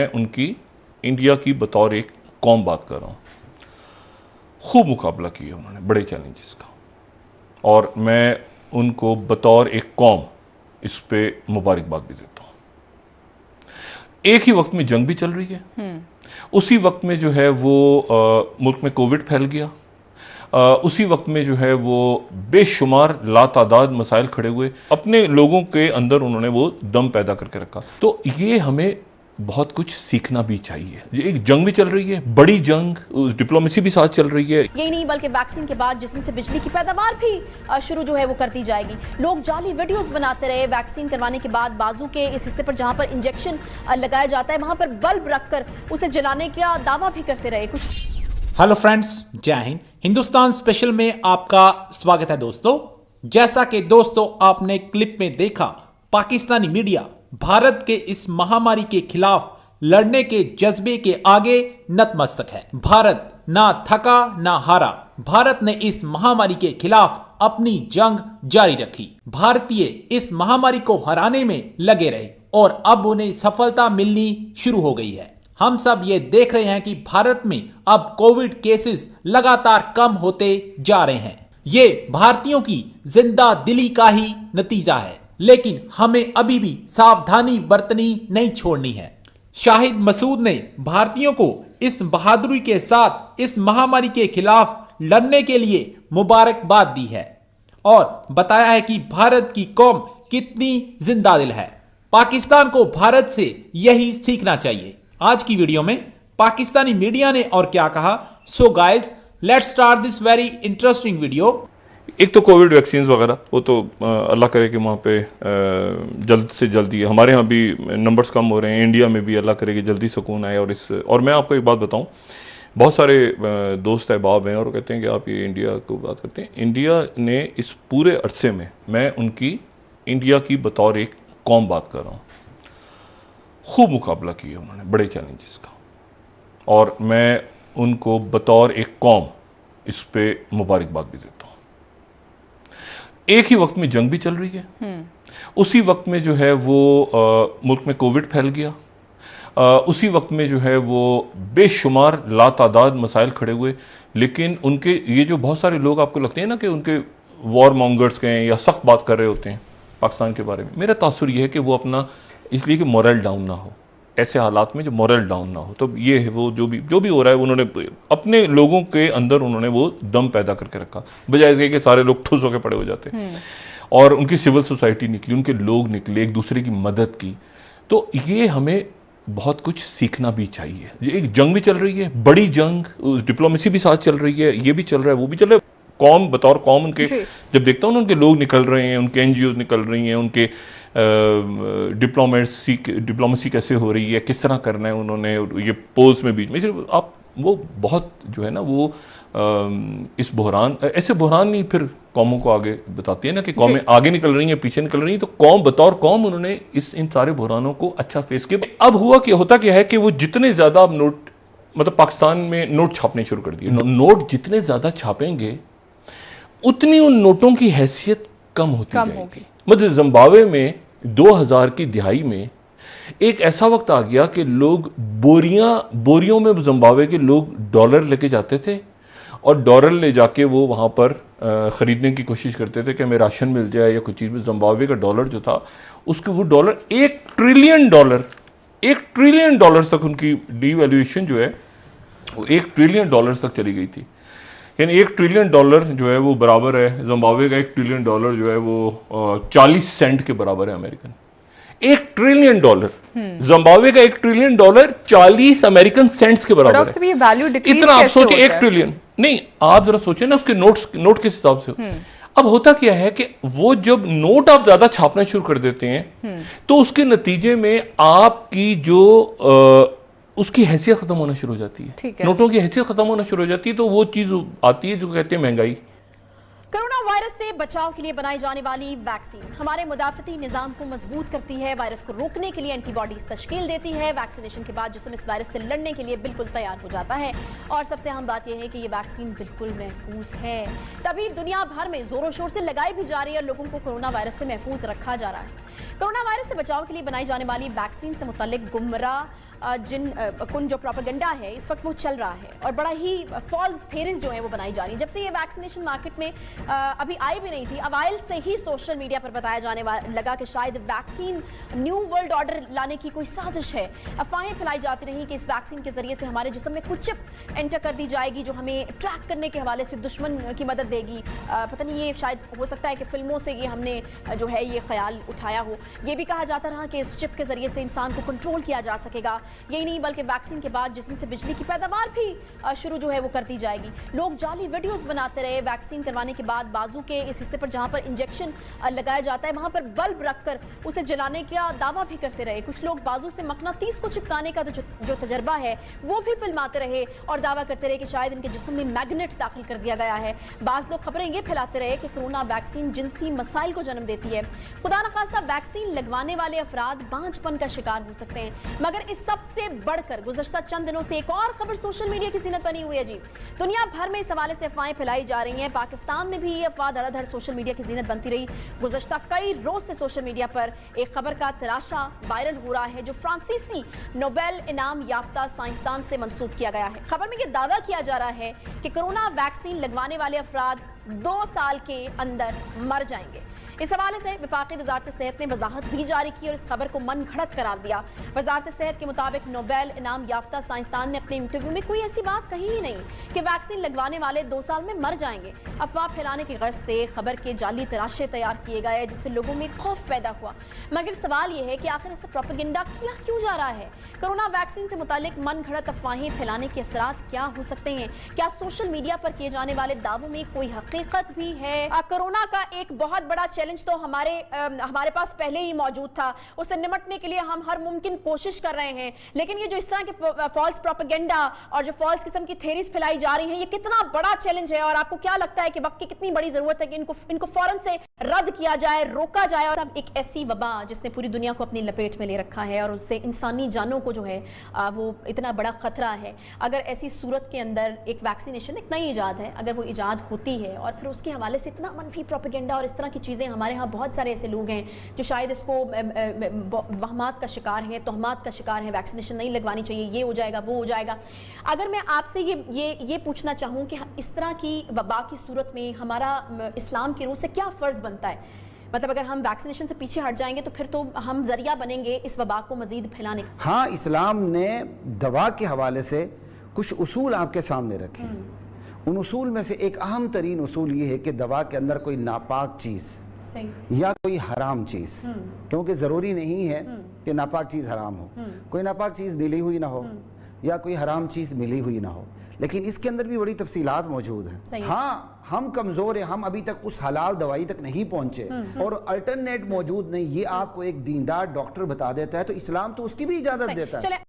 میں ان کی انڈیا کی بطور ایک قوم بات کر رہا ہوں. خوب مقابلہ کیا انہوں نے بڑے چیلنجز کا, اور میں ان کو بطور ایک قوم اس پہ مبارکباد بھی دیتا ہوں. ایک ہی وقت میں جنگ بھی چل رہی ہے, اسی وقت میں جو ہے وہ ملک میں کووڈ پھیل گیا, اسی وقت میں جو ہے وہ بے شمار لاتعداد مسائل کھڑے ہوئے, اپنے لوگوں کے اندر انہوں نے وہ دم پیدا کر کے رکھا. تو یہ ہمیں بہت کچھ سیکھنا بھی چاہیے. ایک جنگ بھی چل رہی ہے, بڑی جنگ, ڈپلومیسی بھی ساتھ چل رہی ہے. یہی نہیں بلکہ ویکسین کے بعد جسم سے بجلی کی پیداوار بھی شروع جو ہے وہ کر دی جائے گی. لوگ جعلی ویڈیوز بناتے رہے ویکسین کروانے کے بعد بازو کے اس حصے پر جہاں پر انجیکشن لگایا جاتا ہے وہاں پر بلب رکھ کر اسے جلانے کا دعویٰ بھی کرتے رہے. ہیلو فرینڈز, جے ہند. ہندوستان اسپیشل میں آپ کا سواگت ہے دوستو. جیسا کہ دوستو آپ نے کلپ میں دیکھا, پاکستانی میڈیا بھارت کے اس مہاماری کے خلاف لڑنے کے جذبے کے آگے نتمستک ہے. بھارت نہ تھکا نہ ہارا. بھارت نے اس مہاماری کے خلاف اپنی جنگ جاری رکھی. بھارتیہ اس مہاماری کو ہرانے میں لگے رہے اور اب انہیں سفلتا ملنی شروع ہو گئی ہے. ہم سب یہ دیکھ رہے ہیں کہ بھارت میں اب کووڈ کیسز لگاتار کم ہوتے جا رہے ہیں. یہ بھارتیوں کی زندہ دلی کا ہی نتیجہ ہے, لیکن ہمیں ابھی بھی ساودھانی برتنی نہیں چھوڑنی ہے. شاہد مسعود نے بھارتیوں کو اس بہادری کے ساتھ اس مہاماری کے خلاف لڑنے کے لیے مبارکباد دی ہے اور بتایا ہے کہ بھارت کی قوم کتنی زندہ دل ہے. پاکستان کو بھارت سے یہی سیکھنا چاہیے. آج کی ویڈیو میں پاکستانی میڈیا نے اور کیا کہا, so guys let's start this very interesting video. ایک تو کووڈ ویکسینز وغیرہ, وہ تو اللہ کرے کہ وہاں پہ جلد سے جلدی, ہمارے ہاں بھی نمبرز کم ہو رہے ہیں, انڈیا میں بھی اللہ کرے کہ جلدی سکون آئے. اور میں آپ کو ایک بات بتاؤں, بہت سارے دوست احباب ہیں اور وہ کہتے ہیں کہ آپ یہ انڈیا کو بات کرتے ہیں. انڈیا نے اس پورے عرصے میں ان کی انڈیا کی بطور ایک قوم بات کر رہا ہوں, خوب مقابلہ کیا انہوں نے بڑے چیلنجز کا, اور میں ان کو بطور ایک قوم اس پہ مبارکباد بھی دیتا ہوں. ایک ہی وقت میں جنگ بھی چل رہی ہے, اسی وقت میں جو ہے وہ ملک میں کووڈ پھیل گیا, اسی وقت میں جو ہے وہ بے شمار لاتعداد مسائل کھڑے ہوئے. لیکن ان کے یہ جو بہت سارے لوگ آپ کو لگتے ہیں نا کہ ان کے وار مانگرز کے ہیں یا سخت بات کر رہے ہوتے ہیں پاکستان کے بارے میں, میرا تاثر یہ ہے کہ وہ اپنا اس لیے کہ مورل ڈاؤن نہ ہو, ایسے حالات میں جو مورل ڈاؤن نہ ہو. تو یہ ہے وہ جو بھی ہو رہا ہے, انہوں نے اپنے لوگوں کے اندر انہوں نے وہ دم پیدا کر کے رکھا, بجائے اس کے کہ سارے لوگ ٹھوس ہو کے پڑے ہو جاتے. اور ان کی سول سوسائٹی نکلی, ان کے لوگ نکلے, ایک دوسرے کی مدد کی. تو یہ ہمیں بہت کچھ سیکھنا بھی چاہیے. ایک جنگ بھی چل رہی ہے, بڑی جنگ, ڈپلومیسی بھی ساتھ چل رہی ہے, یہ بھی چل رہا ہے, وہ بھی چل رہا ہے. قوم بطور قوم ان کے جب دیکھتا ہوں ان کے لوگ نکل رہے ہیں, ان کے این جی اوز نکل رہی ہیں, ان کے ڈپلومیسی کیسے ہو رہی ہے, کس طرح کرنا ہے انہوں نے, یہ پوز میں بیچ میں آپ وہ بہت جو ہے نا وہ اس بحران, ایسے بحران نہیں پھر قوموں کو آگے بتاتی ہے نا کہ قومیں آگے نکل رہی ہیں پیچھے نکل رہی ہیں. تو قوم بطور قوم انہوں نے ان سارے بحرانوں کو اچھا فیس کیا. اب ہوتا کیا ہے کہ وہ جتنے زیادہ اب نوٹ, مطلب پاکستان میں نوٹ چھاپنے شروع کر دیے. نوٹ جتنے زیادہ چھاپیں گے اتنی ان نوٹوں کی حیثیت کم ہوتی جائے گی. مطلب زمبابوے میں 2000 کی دہائی میں ایک ایسا وقت آ گیا کہ لوگ بوریوں میں زمبابوے کے لوگ ڈالر لے کے جاتے تھے, اور ڈالر لے جا کے وہ وہاں پر خریدنے کی کوشش کرتے تھے کہ ہمیں راشن مل جائے یا کچھ چیز میں. زمبابوے کا ڈالر جو تھا اس کے وہ ڈالر $1 ٹریلین تک ان کی ڈی ویلیویشن جو ہے وہ $1 ٹریلین تک چلی گئی تھی. یعنی $1 ٹریلین جو ہے وہ برابر ہے, زمبابوے کا $1 ٹریلین جو ہے وہ 40 سینٹ کے برابر ہے امریکن. $1 ٹریلین, زمبابوے کا $1 ٹریلین 40 امریکن سینٹس کے برابر ہے. اتنا آپ سوچیں, 1 ٹریلین نہیں, آپ ذرا سوچیں نا اس کے نوٹ کس حساب سے. اب ہوتا کیا ہے کہ وہ جب نوٹ آپ زیادہ چھاپنا شروع کر دیتے ہیں تو اس کے نتیجے میں آپ کی جو اس کی حیثیت ختم ہونا شروع ہو جاتی ہے, نوٹوں کی حیثیت ختم ہونا شروع ہو جاتی ہے. تو وہ چیز آتی ہے جو کہتے ہیں مہنگائی. کرونا وائرس سے बचाव के लिए बनाई जाने वाली वैक्सीन हमारे मुदाफ़ती निज़ाम को मजबूत करती है, वायरस को रोकने के लिए एंटीबॉडीज तश्कील देती है। वैक्सीनेशन के बाद जिस्म इस वायरस से लड़ने के लिए बिल्कुल तैयार हो जाता है। और सबसे अहम बात यह है कि ये वैक्सीन बिल्कुल महफूज है। तभी दुनिया भर में जोरों शोर से लगाई भी जा रही है और लोगों को कोरोना वायरस से महफूज रखा जा रहा है। कोरोना वायरस से बचाव के लिए बनाई जाने वाली वैक्सीन से मुताल्लिक गुमराह कुन जो प्रोपेगेंडा है इस वक्त वो चल रहा है और बड़ा ही फॉल्स थेरीज जो है वो बनाई जा रही है। जब से ये वैक्सीनेशन मार्केट में अभी आई भी नहीं थी, अवाइल से ही सोशल मीडिया पर बताया जाने लगा कि शायद वैक्सीन न्यू वर्ल्ड ऑर्डर लाने की कोई साजिश है। अफवाहें फैलाई जाती रही कि इस वैक्सीन के जरिए से हमारे जिस्म में कुछ चिप एंटर कर दी जाएगी जो हमें ट्रैक करने के हवाले से दुश्मन की मदद देगी। पता नहीं, ये शायद हो सकता है कि फिल्मों से ये हमने जो है ये ख्याल उठाया हो। ये भी कहा जाता रहा कि इस चिप के जरिए से इंसान को कंट्रोल किया जा सकेगा। यही नहीं बल्कि वैक्सीन के बाद जिस्म से बिजली की पैदावार भी शुरू जो है वो कर दी जाएगी। लोग जाली वीडियोस बनाते रहे। वैक्सीन करवाने के बाद बाजू के इस हिस्से पर जहां पर इंजेक्शन लगाया जाता है वहां पर बल्ब रखकर उसे जलाने का दावा भी करते रहे। कुछ लोग बाजू से मकनातीस को चिपकाने का जो तजर्बा है वो भी फिल्माते रहे और दावा करते रहे कि शायद इनके जिस्म में मैग्नेट दाखिल कर दिया गया है। बाज लोग खबरें ये फैलाते रहे कि कोरोना वैक्सीन जिनसी मसाइल को जन्म देती है। खुदा न खास्ता वैक्सीन लगवाने वाले अफराद बांझपन का शिकार हो सकते हैं। मगर इस सबसे बढ़कर गुज़श्ता चंद दिनों से एक और खबर सोशल मीडिया की ज़ीनत बनी हुई है जी। दुनिया भर में इस हवाले से अफवाहें फैलाई जा रही हैं। पाकिस्तान में भी ये अफवाह धड़ाधड़ सोशल मीडिया की ज़ीनत बनती रही। गुज़श्ता कई रोज से सोशल मीडिया पर एक खबर का तराशा वायरल हो रहा है जो फ्रांसीसी नोबेल इनाम याफ्ता साइंसदान से मंसूब किया गया है। खबर में यह दावा किया जा रहा है कि कोरोना वैक्सीन लगवाने वाले अफराद 2 साल के अंदर मर जाएंगे। इस हवाले से वफाकी वजारत सेहत ने वजाहत भी जारी की और इस खबर को मन घड़त करार दिया। वजारत सेहत के मुताबिक नोबेल इनाम याफ्ता साइंसदान ने अपने इंटरव्यू में कोई ऐसी बात कही ही नहीं कि वैक्सीन लगवाने वाले 2 साल में मर जाएंगे। अफवाह फैलाने की गर्ज से खबर के जाली तराशे तैयार किए गए जिससे लोगों में खौफ पैदा हुआ। मगर सवाल यह है कि आखिर ऐसा प्रोपेगेंडा किया क्यों जा रहा है? कोरोना वैक्सीन से मुतालिक मन घड़त अफवाहें फैलाने के असरात क्या हो सकते हैं? क्या सोशल मीडिया पर किए जाने वाले दावों में कोई हकीकत भी है? कोरोना का एक बहुत बड़ा चैलेंज तो हमारे पास पहले ही मौजूद था। उससे निपटने के लिए हम हर मुमकिन कोशिश कर रहे हैं, लेकिन ये जो इस तरह के फॉल्स प्रोपेगेंडा और जो फॉल्स किस्म की थ्योरीज फैलाई जा रही हैं ये कितना बड़ा चैलेंज है और आपको क्या लगता है कि वक्त की कितनी बड़ी जरूरत है कि इनको फौरन से रद्द किया जाए, रोका जाए? और अब एक ऐसी वबा जिसने पूरी दुनिया को अपनी लपेट में ले रखा है और उससे इंसानी जानों को जो है वो इतना बड़ा खतरा है। अगर ऐसी सूरत के अंदर एक वैक्सीनेशन एक नई इजाद है, अगर वो इजाद होती है और फिर उसके हवाले से इतना मनफी प्रोपेगेंडा और इस तरह की चीज़ें, हमारे यहाँ बहुत सारे ऐसे लोग हैं जो शायद इसको वहमात का शिकार हैं, तोहमात का शिकार हैं, वैक्सीनेशन नहीं लगवानी चाहिए, ये हो जाएगा वो हो जाएगा। अगर मैं आपसे ये पूछना चाहूँ कि इस तरह की वबा की सूरत में हमारा इस्लाम की रूह से क्या फ़र्ज़ बनता है? मतलब अगर हम वैक्सीनेशन से पीछे हट जाएंगे तो फिर तो हम जरिया बनेंगे इस वबा को मजीद फैलाने का। हाँ, इस्लाम ने दवा के हवाले से कुछ उसूल आपके सामने रखे। उन उसूल में से एक अहम तरीन उसूल ये है कि दवा के अंदर कोई नापाक चीज़ या कोई हराम चीज़, क्योंकि ज़रूरी नहीं है कि नापाक चीज़ हराम हो, कोई नापाक चीज़ मिली हुई ना हो या कोई हराम चीज़ मिली हुई ना हो, लेकिन इसके अंदर भी बड़ी तफसीलात मौजूद हैं। हाँ, हम कमज़ोर हैं, हम अभी तक उस हलाल दवाई तक नहीं पहुंचे और अल्टरनेट मौजूद नहीं, ये आपको एक दीनदार डॉक्टर बता देता है तो इस्लाम तो उसकी भी इजाज़त देता है।